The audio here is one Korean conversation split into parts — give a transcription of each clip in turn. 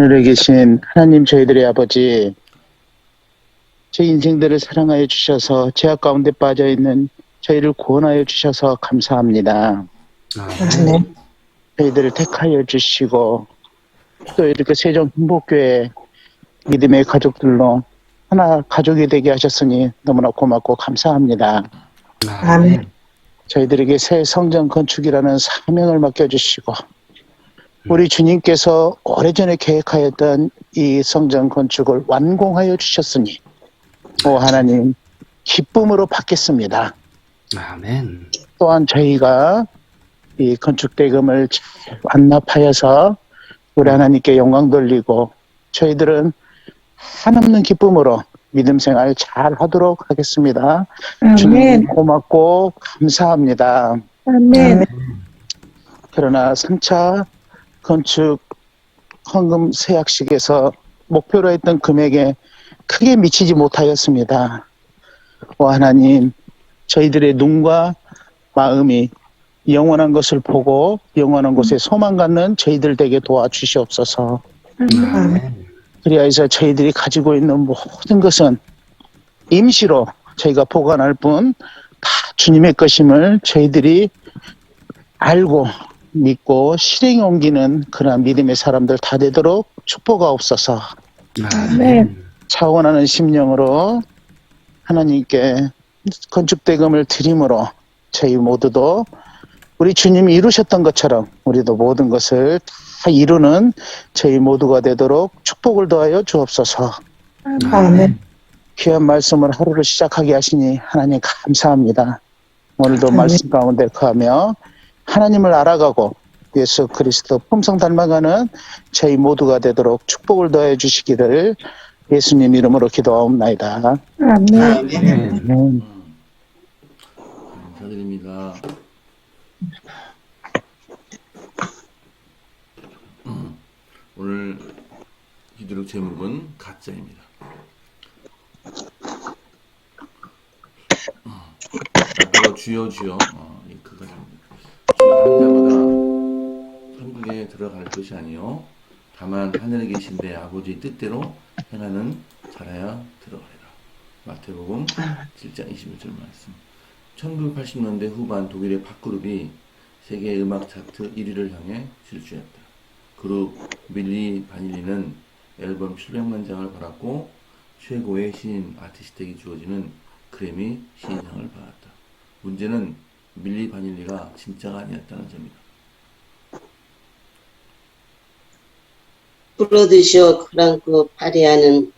하늘에 계신 하나님 저희들의 아버지, 제 인생들을 사랑하여 주셔서 죄악 가운데 빠져있는 저희를 구원하여 주셔서 감사합니다. 아멘. 저희들을 택하여 주시고 또 이렇게 세종 행복교회 믿음의 가족들로 하나 가족이 되게 하셨으니 너무나 고맙고 감사합니다. 아멘. 저희들에게 새 성전 건축이라는 사명을 맡겨주시고 우리 주님께서 오래전에 계획하였던 이 성전 건축을 완공하여 주셨으니 오 하나님 기쁨으로 받겠습니다. 아멘. 또한 저희가 이 건축 대금을 잘 완납하여서 우리 하나님께 영광 돌리고 저희들은 한없는 기쁨으로 믿음 생활 잘 하도록 하겠습니다. 주님 고맙고 감사합니다. 아멘. 그러나 3차 건축 헌금 세약식에서 목표로 했던 금액에 크게 미치지 못하였습니다. 오 하나님, 저희들의 눈과 마음이 영원한 것을 보고 영원한 곳에 소망 갖는 저희들 되게 도와주시옵소서. 아멘. 그리하여서 저희들이 가지고 있는 모든 것은 임시로 저희가 보관할 뿐 다 주님의 것임을 저희들이 알고 믿고 실행에 옮기는 그러한 믿음의 사람들 다 되도록 축복하옵소서. 아멘. 차원하는 심령으로 하나님께 건축대금을 드림으로 저희 모두도 우리 주님이 이루셨던 것처럼 우리도 모든 것을 다 이루는 저희 모두가 되도록 축복을 더하여 주옵소서. 아멘. 귀한 말씀을 하루를 시작하게 하시니 하나님 감사합니다. 오늘도 말씀 가운데 거하며 하나님을 알아가고 예수 그리스도 품성 닮아가는 저희 모두가 되도록 축복을 더해 주시기를 예수님 이름으로 기도하옵나이다. 아멘. 감사드립니다. 오늘 기도록 제목은 가짜입니다. 바로 주여 주여 그가 주여 한 자마다 천국에 들어갈 것이 아니요 다만 하늘에 계신 내 아버지 뜻대로 행하는 자라야 들어가리라. 마태복음 7장 21절 말씀. 1980년대 후반 독일의 팝그룹이 세계 음악 차트 1위를 향해 질주했다. 그룹 밀리 바닐리는 앨범 700만 장을 팔았고 최고의 신인 아티스트에게 주어지는 그래미 신인상을 받았다. 문제는 밀리 바닐리가 진짜가 아니었다는 점이다. 프로듀서 프랑크 파리아는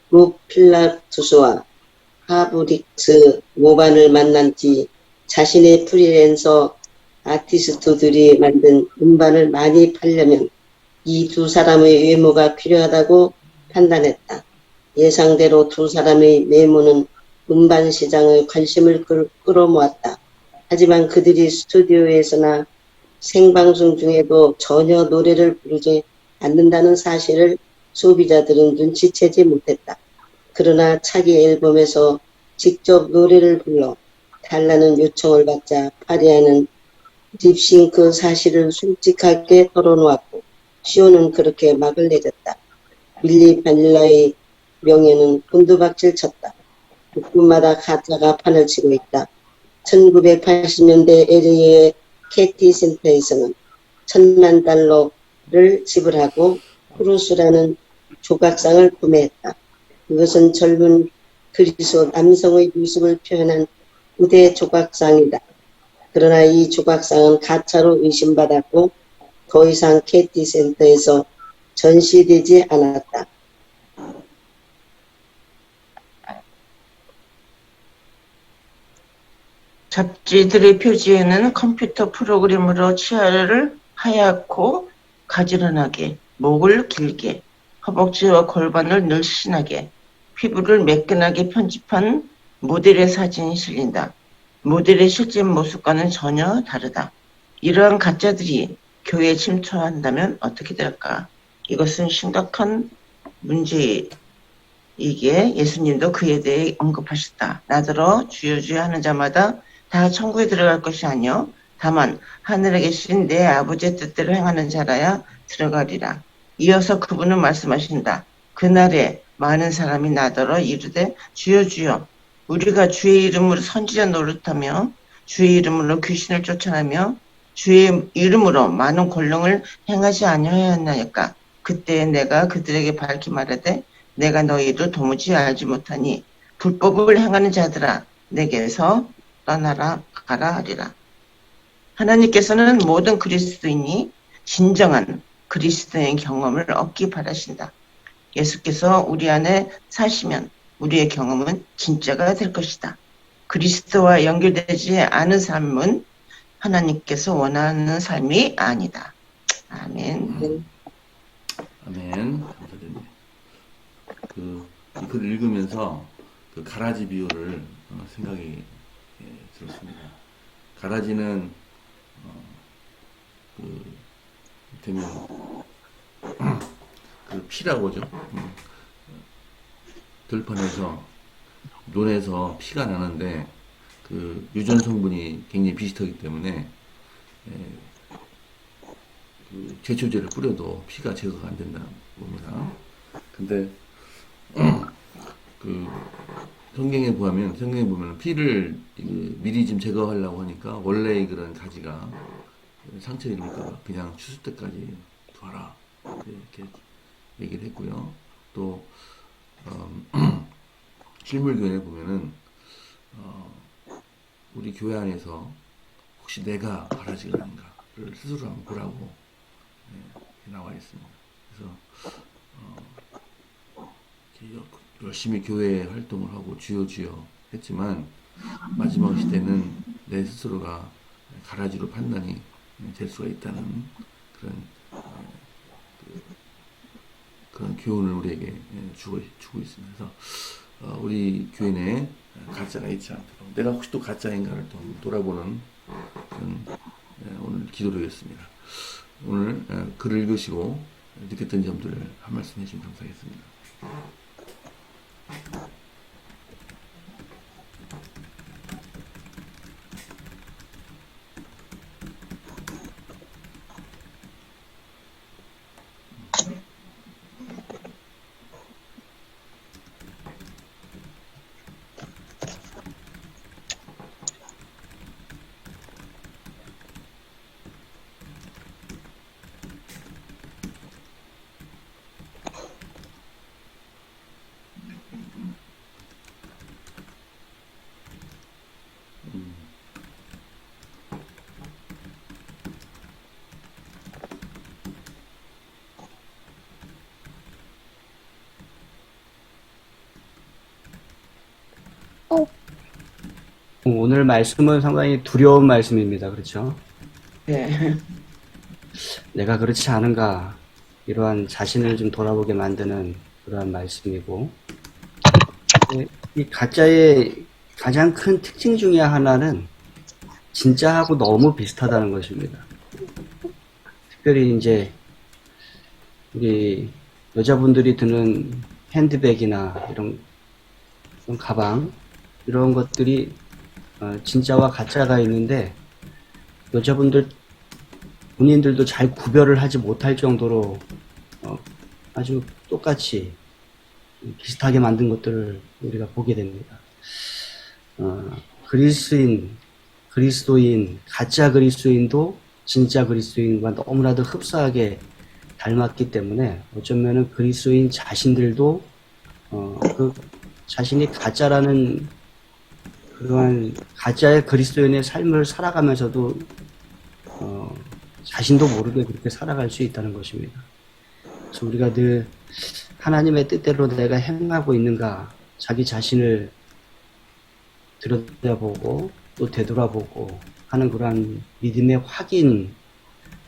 룩 필라투스와 하브릭스 모반을 만난 뒤 자신의 프리랜서 아티스트들이 만든 음반을 많이 팔려면 이 두 사람의 외모가 필요하다고 판단했다. 예상대로 두 사람의 외모는 음반 시장의 관심을 끌어모았다. 하지만 그들이 스튜디오에서나 생방송 중에도 전혀 노래를 부르지 않는다는 사실을 소비자들은 눈치채지 못했다. 그러나 차기 앨범에서 직접 노래를 불러 달라는 요청을 받자 파리아는 립싱크 사실을 솔직하게 털어놓았고 시온은 그렇게 막을 내렸다. 밀리 바닐라의 명예는 곤두박질 쳤다. 국군마다 가짜가 판을 치고 있다. 1980년대 LA의 캐티 센터에서는 $10,000,000를 지불하고 크루스라는 조각상을 구매했다. 그것은 젊은 그리스 남성의 모습을 표현한 무대 조각상이다. 그러나 이 조각상은 가짜로 의심받았고 더 이상 캐티 센터에서 전시되지 않았다. 잡지들의 표지에는 컴퓨터 프로그램으로 치아를 하얗고 가지런하게, 목을 길게, 허벅지와 골반을 늘씬하게, 피부를 매끈하게 편집한 모델의 사진이 실린다. 모델의 실제 모습과는 전혀 다르다. 이러한 가짜들이 교회에 침투한다면 어떻게 될까? 이것은 심각한 문제이기에 예수님도 그에 대해 언급하셨다. 나더러 주여 주여 하는 자마다 다 천국에 들어갈 것이 아니요 다만 하늘에 계신 내 아버지의 뜻대로 행하는 자라야 들어가리라. 이어서 그분은 말씀하신다. 그날에 많은 사람이 나더러 이르되 주여 주여 우리가 주의 이름으로 선지자 노릇하며 주의 이름으로 귀신을 쫓아내며 주의 이름으로 많은 권능을 행하지 아니하였나이까. 그때 내가 그들에게 밝히 말하되 내가 너희를 도무지 알지 못하니 불법을 행하는 자들아 내게서 떠나라 가라 하리라. 하나님께서는 모든 그리스도인이 진정한 그리스도의 경험을 얻기 바라신다. 예수께서 우리 안에 사시면 우리의 경험은 진짜가 될 것이다. 그리스도와 연결되지 않은 삶은 하나님께서 원하는 삶이 아니다. 아멘. 아멘. 감사드립니다. 이 글을 읽으면서 그 가라지 비유를 생각이 들었습니다. 가라지는 되면 그 피라고 하죠. 들판에서 논에서 피가 나는데 그 유전 성분이 굉장히 비슷하기 때문에 그 제초제를 뿌려도 피가 제거가 안 된다는 겁니다. 근데 그 성경에 보면 피를 미리 좀 제거하려고 하니까 원래 그런 가지가 상처 입을까 그냥 추수 때까지 둬라 이렇게 얘기를 했고요. 또 실물교회에 보면은 우리 교회 안에서 혹시 내가 가라지가 아닌가를 스스로 한번 보라고 나와 있습니다. 그래서 열심히 교회 활동을 하고 주여 주여 했지만 마지막 시대는 내 스스로가 가라지로 판단이 될 수가 있다는 그런 교훈을 우리에게 주고 있습니다. 그래서 우리 교회 내에 가짜가 있지 않도록 내가 혹시 또 가짜인가를 또 돌아보는 그런 오늘 기도로였습니다. 오늘 글을 읽으시고 느꼈던 점들을 한 말씀 해주시면 감사하겠습니다. 오늘 말씀은 상당히 두려운 말씀입니다. 그렇죠? 네. 내가 그렇지 않은가 이러한 자신을 좀 돌아보게 만드는 그러한 말씀이고 이 가짜의 가장 큰 특징 중에 하나는 진짜하고 너무 비슷하다는 것입니다. 특별히 이제 우리 여자분들이 드는 핸드백이나 이런 가방 이런 것들이 진짜와 가짜가 있는데 여자분들 본인들도 잘 구별을 하지 못할 정도로 아주 똑같이 비슷하게 만든 것들을 우리가 보게 됩니다. 그리스도인, 가짜 그리스도인도 진짜 그리스도인과 너무나도 흡사하게 닮았기 때문에 어쩌면은 그리스도인 자신들도 그 자신이 가짜라는 그러한 가짜의 그리스도인의 삶을 살아가면서도 자신도 모르게 그렇게 살아갈 수 있다는 것입니다. 그래서 우리가 늘 하나님의 뜻대로 내가 행하고 있는가 자기 자신을 들여다보고 또 되돌아보고 하는 그러한 믿음의 확인하는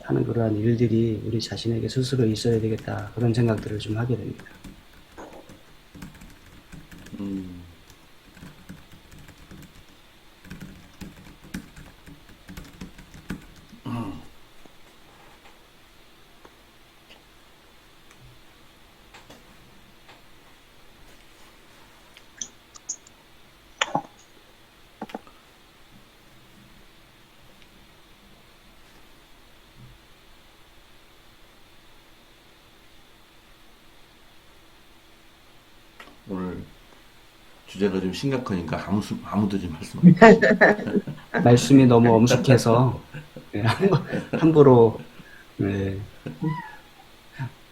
그러한 일들이 우리 자신에게 스스로 있어야 되겠다 그런 생각들을 좀 하게 됩니다. 주제가 좀 심각하니까 아무도 좀 말씀 안 해주세요. 말씀이 너무 엄숙해서 네, 함부로 네,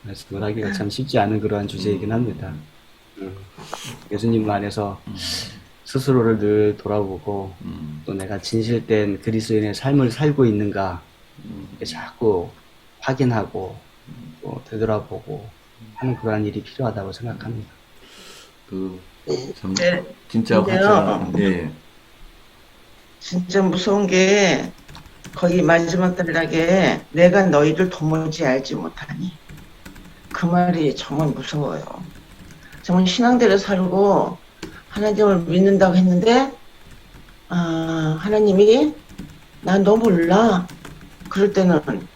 말씀을 하기가 참 쉽지 않은 그러한 주제이긴 합니다. 예수님 안에서 스스로를 늘 돌아보고 또 내가 진실된 그리스도인의 삶을 살고 있는가 자꾸 확인하고 또 되돌아보고 하는 그러한 일이 필요하다고 생각합니다. 참 네. 진짜 근데요. 화참 예. 진짜 무서운 게 거기 마지막 단락에 내가 너희를 도무지 알지 못하니 그 말이 정말 무서워요. 정말 신앙대로 살고 하나님을 믿는다고 했는데 하나님이 난 너 몰라. 그럴 때는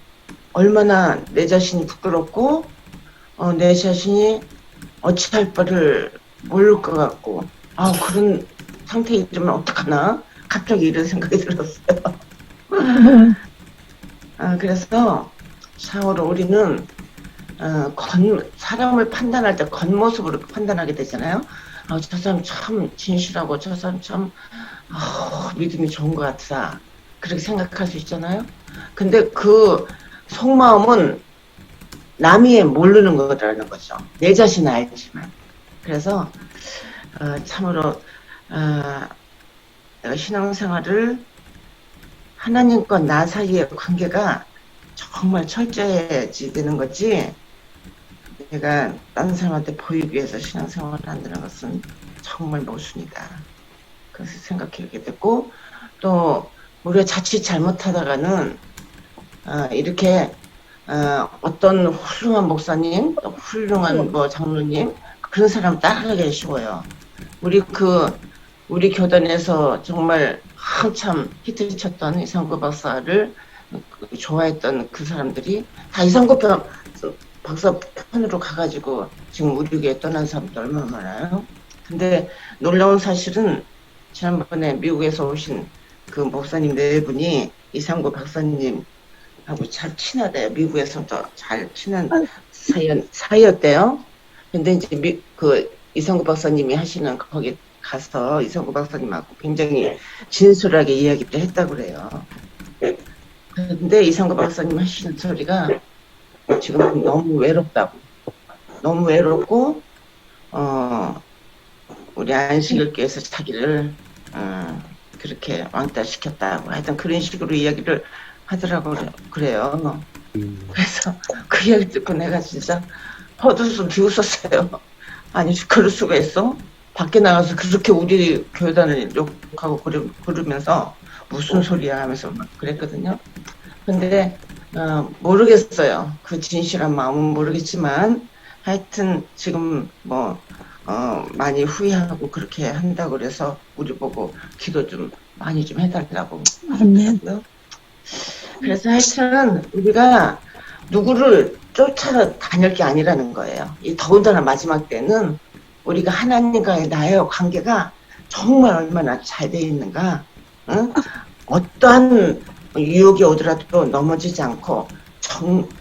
얼마나 내 자신이 부끄럽고 내 자신이 어찌할 바를 모를 것 같고 그런 상태에 이르면 어떡하나 갑자기 이런 생각이 들었어요. 그래서 참으로 우리는 사람을 판단할 때 겉모습으로 판단하게 되잖아요. 저 사람 참 진실하고 저 사람 참 믿음이 좋은 것 같다. 그렇게 생각할 수 있잖아요. 근데 그 속마음은 남이 모르는 거라는 거죠. 내 자신은 알지만. 그래서 참으로 내가 신앙생활을 하나님과 나 사이의 관계가 정말 철저해야지 되는 거지, 내가 다른 사람한테 보이기 위해서 신앙생활을 한다는 것은 정말 모순이다. 그래서 생각하게 됐고, 또 우리가 자칫 잘못하다가는 이렇게 어떤 훌륭한 목사님, 또 훌륭한 뭐 장로님, 그런 사람 따라가기 쉬워요. 우리 교단에서 정말 한참 히트를 쳤던 이상구 박사를 좋아했던 그 사람들이 다 이상구 박사 편으로 가가지고 지금 우리 교회 떠난 사람들 얼마나 많아요. 근데 놀라운 사실은 지난번에 미국에서 오신 그 목사님 네 분이 이상구 박사님하고 잘 친하대요. 미국에서도 잘 친한 사이였대요. 근데 이제 그 이상구 박사님이 하시는 거기 가서 이상구 박사님하고 굉장히 진솔하게 이야기를 했다고 그래요. 근데 이상구 박사님 하시는 소리가 지금 너무 외롭다고. 너무 외롭고, 우리 안식일교에서 자기를, 그렇게 왕따시켰다고. 하여튼 그런 식으로 이야기를 하더라고 그래요. 그래서 그 이야기 듣고 내가 진짜 헛웃음 비웃었어요. 아니, 그럴 수가 있어? 밖에 나가서 그렇게 우리 교단을 욕하고 그러면서 무슨 소리야 하면서 막 그랬거든요. 근데 모르겠어요. 그 진실한 마음은 모르겠지만 하여튼 지금 뭐 많이 후회하고 그렇게 한다고 그래서 우리 보고 기도 좀 많이 좀 해달라고. 아멘. 그래서 하여튼 우리가 누구를 쫓아다닐 게 아니라는 거예요. 이 더군다나 마지막 때는 우리가 하나님과의 나의 관계가 정말 얼마나 잘 돼 있는가, 응? 어떠한 유혹이 오더라도 넘어지지 않고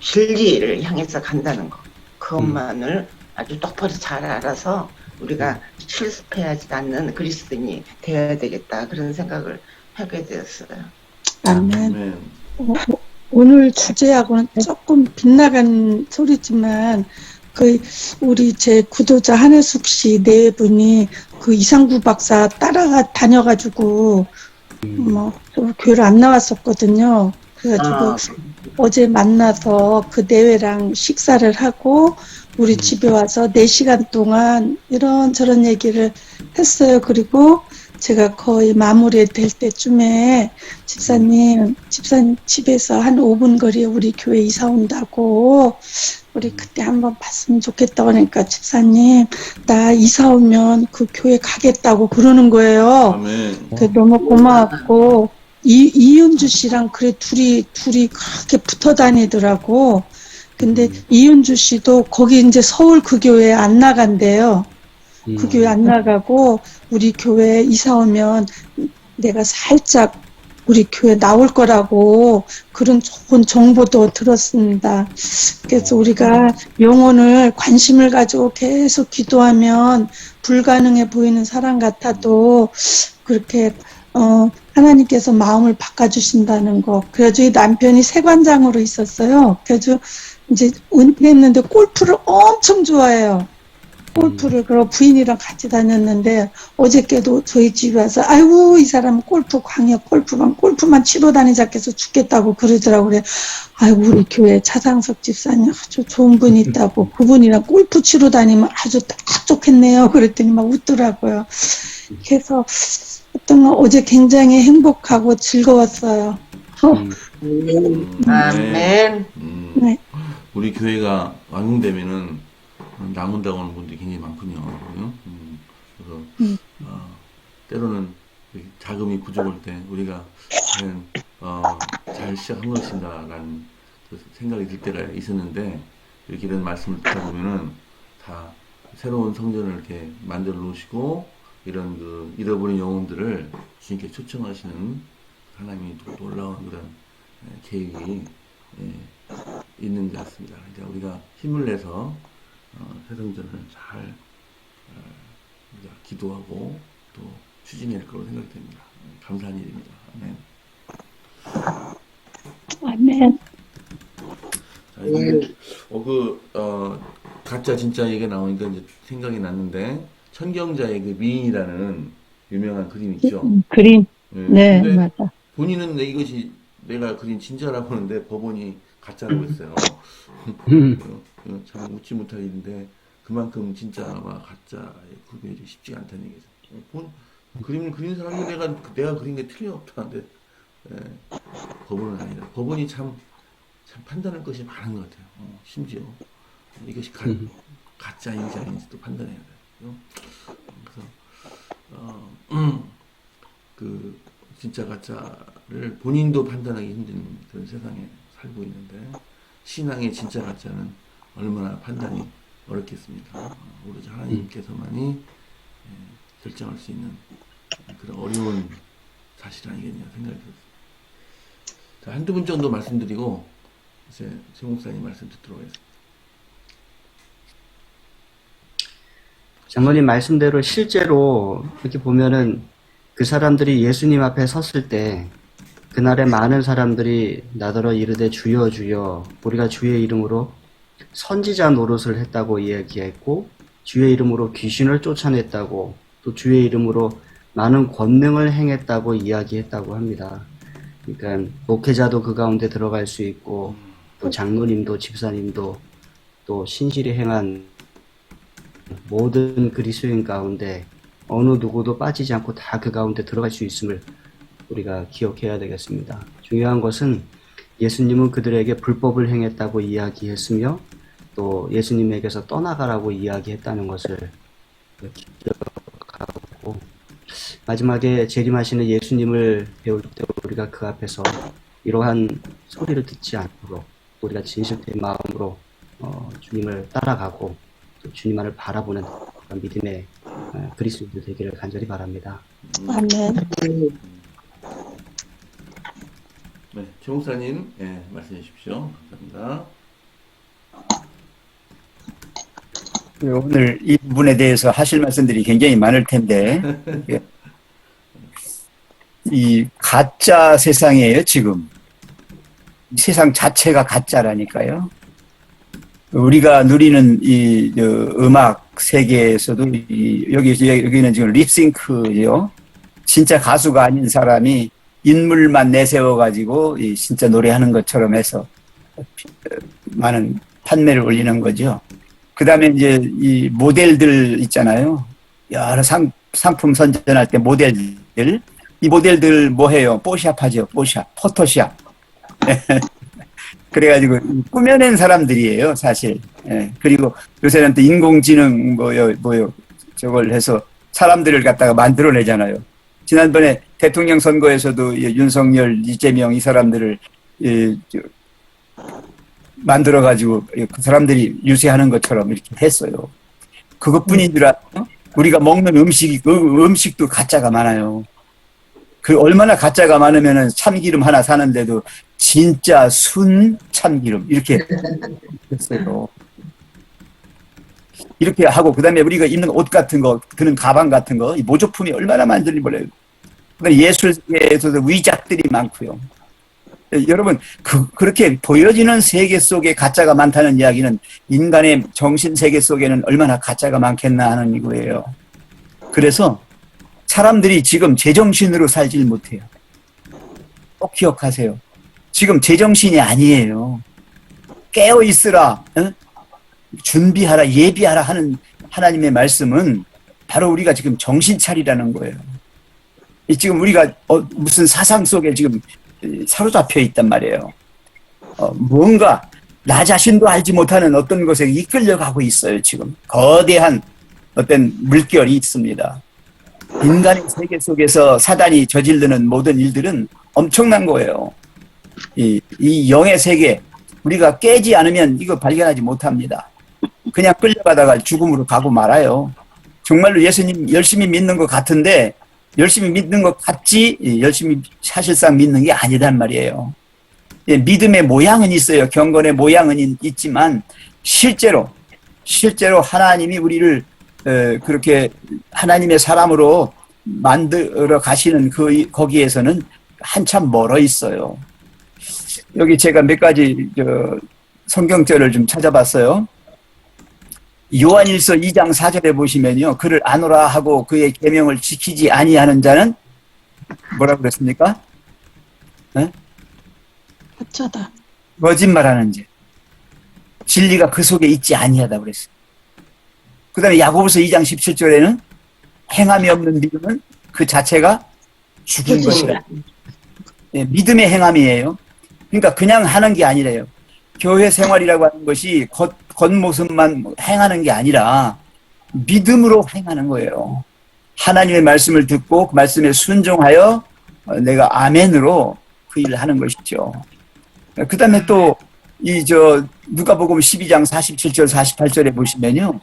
진리를 향해서 간다는 거, 그것만을 아주 똑바로 잘 알아서 우리가 실습해야지 않는 그리스도인이 되어야 되겠다, 그런 생각을 하게 되었어요. 아멘. 오늘 주제하고는 조금 빗나간 소리지만 우리 제 구도자 한혜숙 씨 네 분이 그 이상구 박사 따라가 다녀가지고 또 교회를 안 나왔었거든요. 그래가지고 어제 만나서 그 내외랑 식사를 하고 우리 집에 와서 4시간 동안 이런저런 얘기를 했어요. 그리고 제가 거의 마무리될 때쯤에 집사님 집에서 한 5분 거리에 우리 교회 이사 온다고 우리 그때 한번 봤으면 좋겠다고 하니까 집사님 나 이사 오면 그 교회 가겠다고 그러는 거예요. 아멘. 너무 고마웠고 이윤주 씨랑 그래 둘이 그렇게 붙어 다니더라고. 근데 이윤주 씨도 거기 이제 서울 그 교회에 안 나간대요. 그 교회 안 나가고 우리 교회 이사 오면 내가 살짝 우리 교회 나올 거라고 그런 좋은 정보도 들었습니다. 그래서 우리가 영혼을 관심을 가지고 계속 기도하면 불가능해 보이는 사람 같아도 그렇게 하나님께서 마음을 바꿔주신다는 거. 그래서 저희 남편이 세관장으로 있었어요. 그래서 이제 은퇴했는데 골프를 엄청 좋아해요. 골프를, 그리고 부인이랑 같이 다녔는데, 어저께도 저희 집에 와서, 아이고, 이 사람은 골프 광역 골프만 치러 다니자 해서 죽겠다고 그러더라고요. 그래, 아이고, 우리 교회 차상석 집사님 아주 좋은 분이 있다고, 그분이랑 골프 치러 다니면 아주 딱 좋겠네요. 그랬더니 막 웃더라고요. 그래서, 어제 굉장히 행복하고 즐거웠어요. 아멘. 네. 우리 교회가 완공되면은 남은다고 하는 분들이 굉장히 많군요. 그래서 때로는 자금이 부족할 때 우리가 잘 시작한 것인가라는 생각이 들 때가 있었는데, 이렇게 이런 말씀을 듣다 보면은 다 새로운 성전을 이렇게 만들어 놓으시고 이런 잃어버린 영혼들을 주님께 초청하시는 하나님이 또 놀라운 그런 계획이 있는 것 같습니다. 그러니까 우리가 힘을 내서 새 성전을 잘 우리가 기도하고 또 추진할 거라고 생각됩니다. 감사한 일입니다. 아멘. 아멘. 자, 이번에 가짜 진짜 얘기가 나오니까 이제 생각이 났는데, 천경자의 그 미인이라는 유명한 그림 있죠. 그림. 네, 근데 맞아. 본인은 이것이 내가 그린 진짜라고 하는데 법원이 가짜라고 했어요. 참 웃지 못할 일인데, 그만큼 진짜와 가짜의 구별이 쉽지 않다는 얘기죠. 그림을 그린 사람이 내가 그린 게 틀림없다는데, 법원은 아니다. 법원이 참 판단할 것이 많은 것 같아요. 심지어 이것이 가짜인지 아닌지도 판단해야 돼요. 그래서 그 진짜 가짜를 본인도 판단하기 힘든 그런 세상에 살고 있는데, 신앙의 진짜 가짜는 얼마나 판단이 어렵겠습니까? 오로지 하나님께서만이 결정할 수 있는 그런 어려운 사실 아니겠냐 생각이 들었습니다. 자, 한두 분 정도 말씀드리고 이제 최 목사님 말씀 듣도록 하겠습니다. 장로님 말씀대로 실제로 이렇게 보면은 그 사람들이 예수님 앞에 섰을 때 그날에 많은 사람들이 나더러 이르되 주여 주여 우리가 주의 이름으로 선지자 노릇을 했다고 이야기했고, 주의 이름으로 귀신을 쫓아냈다고, 또 주의 이름으로 많은 권능을 행했다고 이야기했다고 합니다. 그러니까 목회자도 그 가운데 들어갈 수 있고, 또 장로님도 집사님도 또 신실히 행한 모든 그리스도인 가운데 어느 누구도 빠지지 않고 다 그 가운데 들어갈 수 있음을 우리가 기억해야 되겠습니다. 중요한 것은 예수님은 그들에게 불법을 행했다고 이야기했으며 또 예수님에게서 떠나가라고 이야기했다는 것을 기억하고, 마지막에 재림하시는 예수님을 배울 때 우리가 그 앞에서 이러한 소리를 듣지 않도록 우리가 진실된 마음으로 주님을 따라가고 또 주님만을 바라보는 그런 믿음의 그리스도인들 되기를 간절히 바랍니다. 아멘. 네, 최 목사님, 말씀해 주십시오. 감사합니다. 오늘 이 부분에 대해서 하실 말씀들이 굉장히 많을 텐데, 이 가짜 세상이에요, 지금. 세상 자체가 가짜라니까요. 우리가 누리는 이 음악 세계에서도 여기는 지금 립싱크죠. 진짜 가수가 아닌 사람이 인물만 내세워가지고 진짜 노래하는 것처럼 해서 많은 판매를 올리는 거죠. 그 다음에 이제 이 모델들 있잖아요. 여러 상품 선전할 때 모델들. 이 모델들 뭐 해요? 뽀샵 하죠. 뽀샵. 포토샵. 그래가지고 꾸며낸 사람들이에요, 사실. 그리고 요새는 또 인공지능 저걸 해서 사람들을 갖다가 만들어내잖아요. 지난번에 대통령 선거에서도 윤석열, 이재명 이 사람들을 만들어가지고 그 사람들이 유세하는 것처럼 이렇게 했어요. 그것뿐인 줄 알아요? 우리가 먹는 음식도 가짜가 많아요. 그 얼마나 가짜가 많으면은 참기름 하나 사는데도 진짜 순 참기름 이렇게 했어요. 이렇게 하고 그다음에 우리가 입는 옷 같은 거, 그런 가방 같은 거, 이 모조품이 얼마나 많은지 몰라요. 예술계에서도 위작들이 많고요. 여러분 그렇게 보여지는 세계 속에 가짜가 많다는 이야기는 인간의 정신 세계 속에는 얼마나 가짜가 많겠나 하는 이거예요. 그래서 사람들이 지금 제정신으로 살질 못해요. 꼭 기억하세요. 지금 제정신이 아니에요. 깨어 있으라, 준비하라, 예비하라 하는 하나님의 말씀은 바로 우리가 지금 정신 차리라는 거예요. 지금 우리가 무슨 사상 속에 지금 사로잡혀 있단 말이에요. 뭔가 나 자신도 알지 못하는 어떤 것에 이끌려가고 있어요. 지금 거대한 어떤 물결이 있습니다. 인간의 세계 속에서 사단이 저지르는 모든 일들은 엄청난 거예요. 이 영의 세계 우리가 깨지 않으면 이거 발견하지 못합니다. 그냥 끌려가다가 죽음으로 가고 말아요. 정말로 예수님 열심히 믿는 것 같은데 열심히 믿는 것 같지 열심히 사실상 믿는 게 아니란 말이에요. 믿음의 모양은 있어요. 경건의 모양은 있지만 실제로 하나님이 우리를 그렇게 하나님의 사람으로 만들어 가시는 거기에서는 한참 멀어 있어요. 여기 제가 몇 가지 성경절을 좀 찾아봤어요. 요한일서 2장 4절에 보시면요. 그를 아노라 하고 그의 계명을 지키지 아니하는 자는 뭐라고 그랬습니까? 가짜다. 거짓말하는 자. 진리가 그 속에 있지 아니하다 그랬어요. 그 다음에 야고보서 2장 17절에는 행함이 없는 믿음은 그 자체가 죽은 것이라. 예, 믿음의 행함이에요. 그러니까 그냥 하는 게 아니래요. 교회 생활이라고 하는 것이 겉모습만 행하는 게 아니라 믿음으로 행하는 거예요. 하나님의 말씀을 듣고 그 말씀에 순종하여 내가 아멘으로 그 일을 하는 것이죠. 그 다음에 또 누가복음 12장 47절 48절에 보시면요.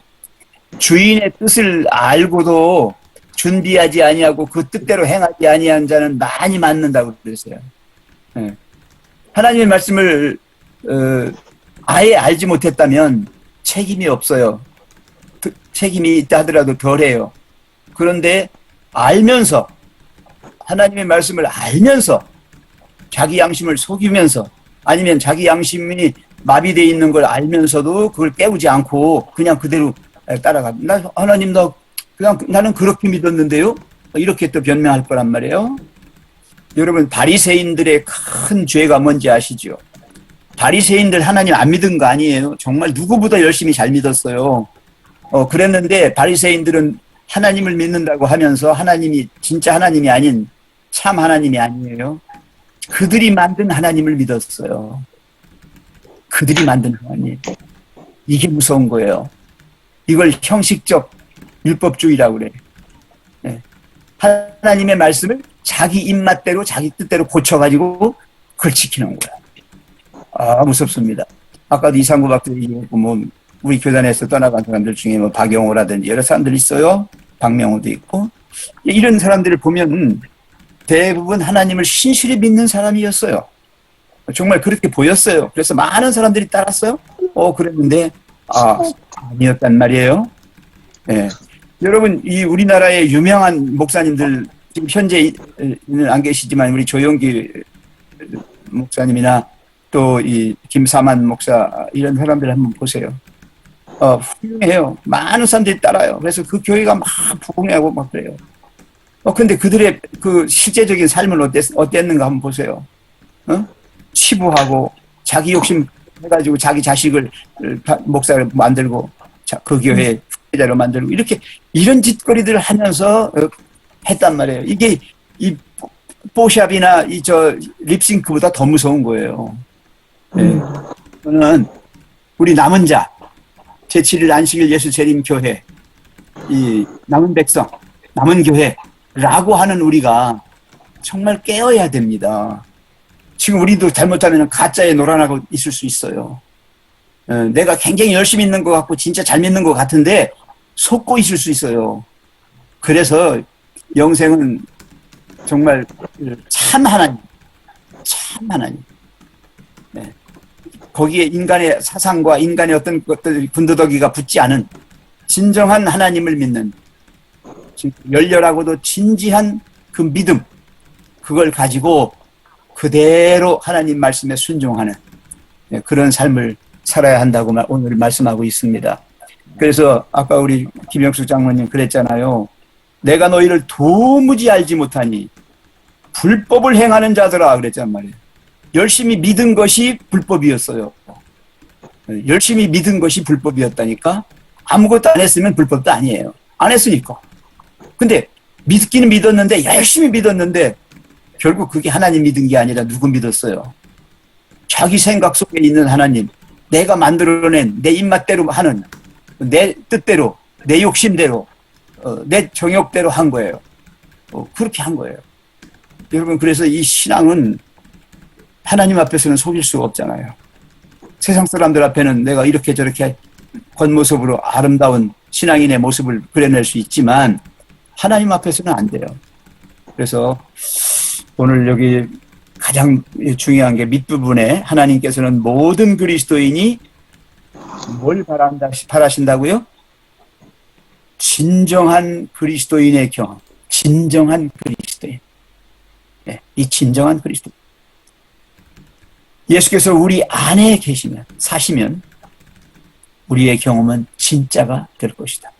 주인의 뜻을 알고도 준비하지 아니하고 그 뜻대로 행하지 아니한 자는 많이 맞는다고 그랬어요. 네. 하나님의 말씀을 아예 알지 못했다면 책임이 없어요. 책임이 있다 하더라도 덜해요. 그런데 알면서 하나님의 말씀을 알면서 자기 양심을 속이면서 아니면 자기 양심이 마비되어 있는 걸 알면서도 그걸 깨우지 않고 그냥 그대로 따라갑니다. 하나님 나는 그렇게 믿었는데요. 이렇게 또 변명할 거란 말이에요. 여러분 바리새인들의 큰 죄가 뭔지 아시죠? 바리새인들 하나님 안 믿은 거 아니에요. 정말 누구보다 열심히 잘 믿었어요. 그랬는데 바리새인들은 하나님을 믿는다고 하면서 하나님이 진짜 하나님이 아닌 참 하나님이 아니에요. 그들이 만든 하나님을 믿었어요. 그들이 만든 하나님. 이게 무서운 거예요. 이걸 형식적 율법주의라고 그래요. 네. 하나님의 말씀을 자기 입맛대로 자기 뜻대로 고쳐가지고 그걸 지키는 거야. 무섭습니다. 아까도 이상구 박사 얘기했고 우리 교단에서 떠나간 사람들 중에 박영호라든지 여러 사람들 있어요. 박명호도 있고 이런 사람들을 보면 대부분 하나님을 신실히 믿는 사람이었어요. 정말 그렇게 보였어요. 그래서 많은 사람들이 따랐어요. 그랬는데 아니었단 말이에요. 네. 여러분 이 우리나라의 유명한 목사님들 지금 현재는 안 계시지만 우리 조용기 목사님이나 또 이 김사만 목사 이런 사람들 한번 보세요. 훌륭해요. 많은 사람들이 따라요. 그래서 그 교회가 막 부흥하고 막 그래요. 근데 그들의 그 실제적인 삶은 어땠는가 한번 보세요. 치부하고 자기 욕심 해가지고 자기 자식을 목사를 만들고 그 교회 후계자로 만들고 이런 짓거리들을 하면서 했단 말이에요. 이게 이 뽀샵이나 립싱크보다 더 무서운 거예요. 네. 저는 우리 남은 자 제7일 안식일 예수 재림 교회 이 남은 백성 남은 교회라고 하는 우리가 정말 깨어야 됩니다. 지금 우리도 잘못하면 가짜에 놀아나고 있을 수 있어요. 내가 굉장히 열심히 믿는 것 같고 진짜 잘 믿는 것 같은데 속고 있을 수 있어요. 그래서 영생은 정말 참 하나님, 참 하나님. 네. 거기에 인간의 사상과 인간의 어떤 것들 군더더기가 붙지 않은 진정한 하나님을 믿는 열렬하고도 진지한 그 믿음, 그걸 가지고 그대로 하나님 말씀에 순종하는 그런 삶을 살아야 한다고 오늘 말씀하고 있습니다. 그래서 아까 우리 김영숙 장로님 그랬잖아요. 내가 너희를 도무지 알지 못하니 불법을 행하는 자들아 그랬단 말이에요. 열심히 믿은 것이 불법이었어요. 열심히 믿은 것이 불법이었다니까. 아무것도 안 했으면 불법도 아니에요. 안 했으니까. 근데 믿기는 믿었는데, 열심히 믿었는데 결국 그게 하나님 믿은 게 아니라 누구 믿었어요? 자기 생각 속에 있는 하나님, 내가 만들어낸 내 입맛대로 하는, 내 뜻대로, 내 욕심대로, 내 정욕대로 한 거예요. 그렇게 한 거예요. 여러분, 그래서 이 신앙은 하나님 앞에서는 속일 수가 없잖아요. 세상 사람들 앞에는 내가 이렇게 저렇게 겉모습으로 아름다운 신앙인의 모습을 그려낼 수 있지만 하나님 앞에서는 안 돼요. 그래서 오늘 여기 가장 중요한 게 밑부분에 하나님께서는 모든 그리스도인이 뭘 바라신다고요? 진정한 그리스도인의 경험. 진정한 그리스도인. 네, 이 진정한 그리스도인. 예수께서 우리 안에 계시면, 사시면 우리의 경험은 진짜가 될 것이다.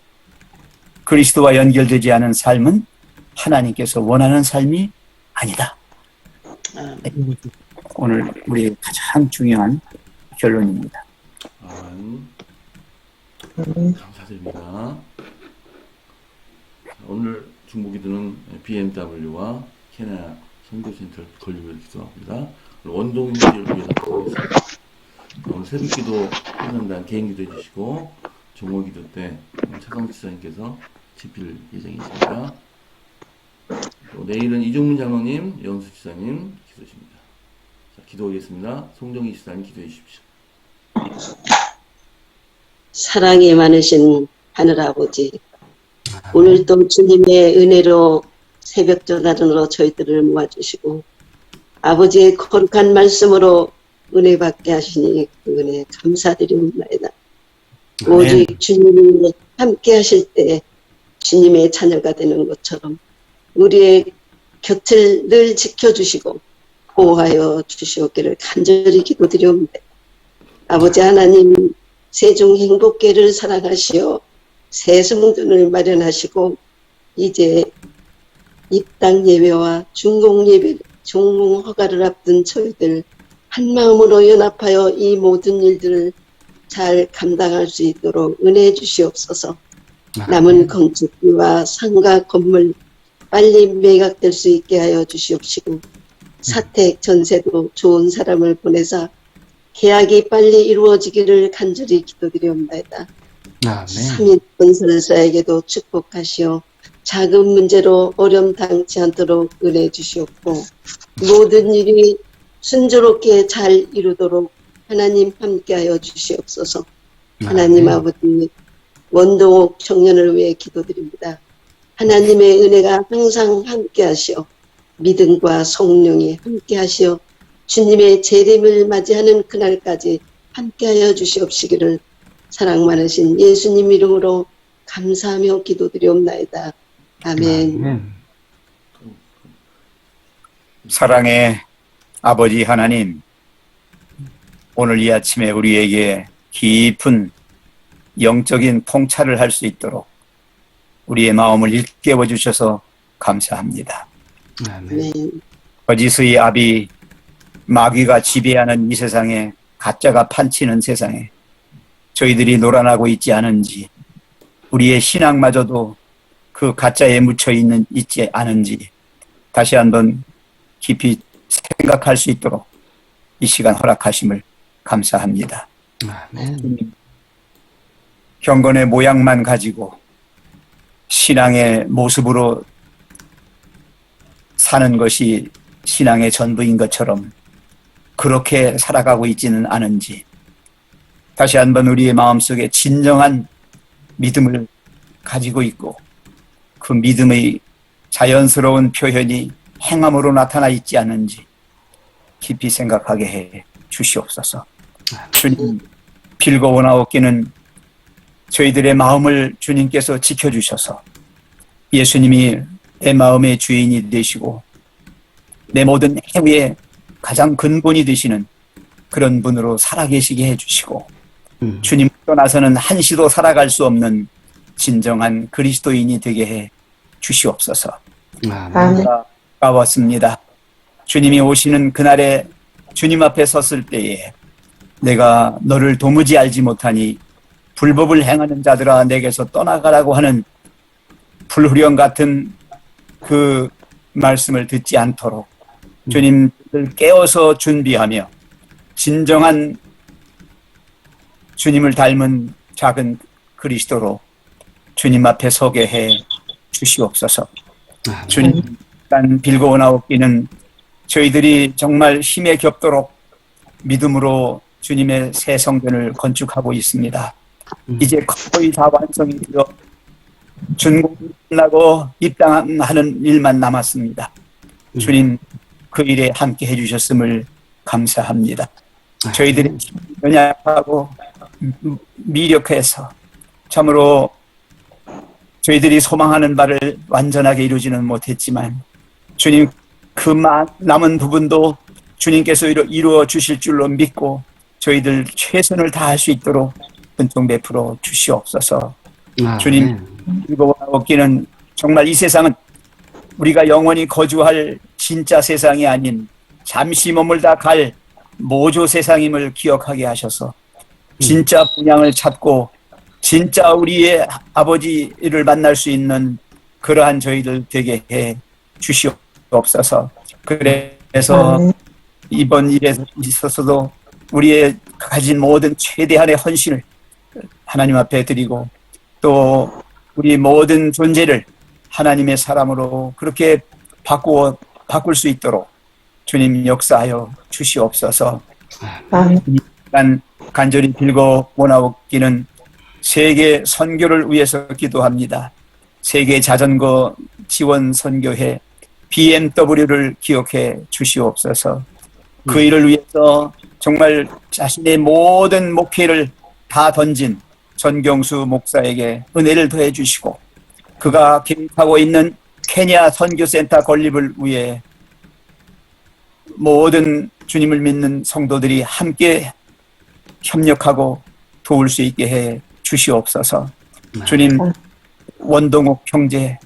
그리스도와 연결되지 않은 삶은 하나님께서 원하는 삶이 아니다. 오늘 우리의 가장 중요한 결론입니다. 감사드립니다. 오늘 중보기도는 BMW와 케냐 선교센터를 건립을 기도합니다. 원동인 씨를 위해서 기도하겠습니다. 오늘 새벽기도 끝난다는 개인기도 해주시고 종호기도 때 차강 지사님께서 집필 예정이십니다. 또 내일은 이종문 장로님, 영수 지사님 기도십니다. 자, 기도하겠습니다. 송정희 지사님 기도해 주십시오. 사랑이 많으신 하늘아버지, 오늘도 주님의 은혜로 새벽 전화전으로 저희들을 모아주시고 아버지의 거룩한 말씀으로 은혜 받게 하시니 그 은혜 감사드립니다. 오직 주님이 함께 하실 때 주님의 자녀가 되는 것처럼 우리의 곁을 늘 지켜주시고 보호하여 주시옵기를 간절히 기도드리옵니다. 아버지 하나님, 세종 행복계를 사랑하시어 새승준을 마련하시고 이제 입당 예배와 중공 예배, 중공 허가를 앞둔 저희들 한 마음으로 연합하여 이 모든 일들을 잘 감당할 수 있도록 은혜해 주시옵소서. 남은 건축비와 상가 건물 빨리 매각될 수 있게 하여 주시옵시고 사택 전세도 좋은 사람을 보내사 계약이 빨리 이루어지기를 간절히 기도드리옵나이다. 3인 건설사에게도 축복하시어 자금 문제로 어려움 당치 않도록 은혜해 주시옵고 모든 일이 순조롭게 잘 이루도록 하나님 함께하여 주시옵소서. 하나님 아버지, 원동옥 청년을 위해 기도드립니다. 하나님의 은혜가 항상 함께하시어 믿음과 성령이 함께하시어 주님의 재림을 맞이하는 그날까지 함께하여 주시옵시기를 사랑 많으신 예수님 이름으로 감사하며 기도드리옵나이다. 아멘. 사랑의 아버지 하나님, 오늘 이 아침에 우리에게 깊은 영적인 통찰을 할 수 있도록 우리의 마음을 일깨워 주셔서 감사합니다. 아멘. 거짓의 압이 마귀가 지배하는 이 세상에, 가짜가 판치는 세상에 저희들이 놀아나고 있지 않은지, 우리의 신앙마저도 그 가짜에 있지 않은지 다시 한번 깊이 생각할 수 있도록 이 시간 허락하심을 감사합니다. 경건의 모양만 가지고 신앙의 모습으로 사는 것이 신앙의 전부인 것처럼 그렇게 살아가고 있지는 않은지 다시 한번 우리의 마음속에 진정한 믿음을 가지고 있고 그 믿음의 자연스러운 표현이 행함으로 나타나 있지 않은지 깊이 생각하게 해 주시옵소서. 주님, 빌고 원하옵기는 저희들의 마음을 주님께서 지켜주셔서 예수님이 내 마음의 주인이 되시고 내 모든 행위의 가장 근본이 되시는 그런 분으로 살아계시게 해주시고 주님 떠나서는 한시도 살아갈 수 없는 진정한 그리스도인이 되게 해 주시옵소서. 아멘. 가까웠습니다. 주님이 오시는 그날에 주님 앞에 섰을 때에 내가 너를 도무지 알지 못하니 불법을 행하는 자들아 내게서 떠나가라고 하는 불후령 같은 그 말씀을 듣지 않도록 주님을 깨워서 준비하며 진정한 주님을 닮은 작은 그리스도로 주님 앞에 서게 해 주시옵소서. 주님 단 빌고 원하옵기는 저희들이 정말 힘에 겹도록 믿음으로 주님의 새 성전을 건축하고 있습니다. 이제 거의 다 완성이 되어 준공이 끝나고 입당하는 일만 남았습니다. 주님 그 일에 함께 해주셨음을 감사합니다. 저희들이 연약하고 미력해서 참으로 저희들이 소망하는 바를 완전하게 이루지는 못했지만 주님 그 남은 부분도 주님께서 이루어 주실 줄로 믿고 저희들 최선을 다할 수 있도록 은총 베풀어 주시옵소서. 주님 이거 얻기는 정말 이 세상은 우리가 영원히 거주할 진짜 세상이 아닌 잠시 머물다 갈 모조 세상임을 기억하게 하셔서 진짜 분양을 찾고 진짜 우리의 아버지를 만날 수 있는 그러한 저희들 되게 해 주시옵소서. 그래서 이번 일에 있어서도 우리의 가진 모든 최대한의 헌신을 하나님 앞에 드리고 또 우리 모든 존재를 하나님의 사람으로 그렇게 바꿀 수 있도록 주님 역사하여 주시옵소서. 간절히 빌고 원하옵기는 세계 선교를 위해서 기도합니다. 세계 자전거 지원 선교회 BMW를 기억해 주시옵소서. 그 일을 위해서 정말 자신의 모든 목회를 다 던진 전경수 목사에게 은혜를 더해 주시고 그가 계획하고 있는 케냐 선교센터 건립을 위해 모든 주님을 믿는 성도들이 함께 협력하고 도울 수 있게 해 주시옵소서. 주님 원동욱 형제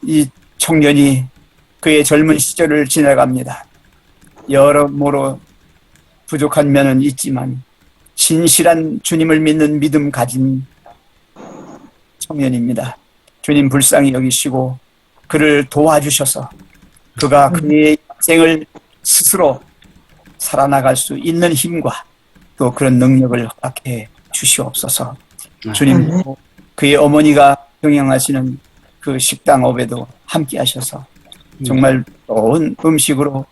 이 청년이 그의 젊은 시절을 지나갑니다. 여러모로 부족한 면은 있지만 진실한 주님을 믿는 믿음 가진 청년입니다. 주님 불쌍히 여기시고 그를 도와주셔서 그가 그의 인생을 스스로 살아나갈 수 있는 힘과 또 그런 능력을 허락해 주시옵소서. 주님 그의 어머니가 경영하시는 그 식당업에도 함께 하셔서 정말 좋은 음식으로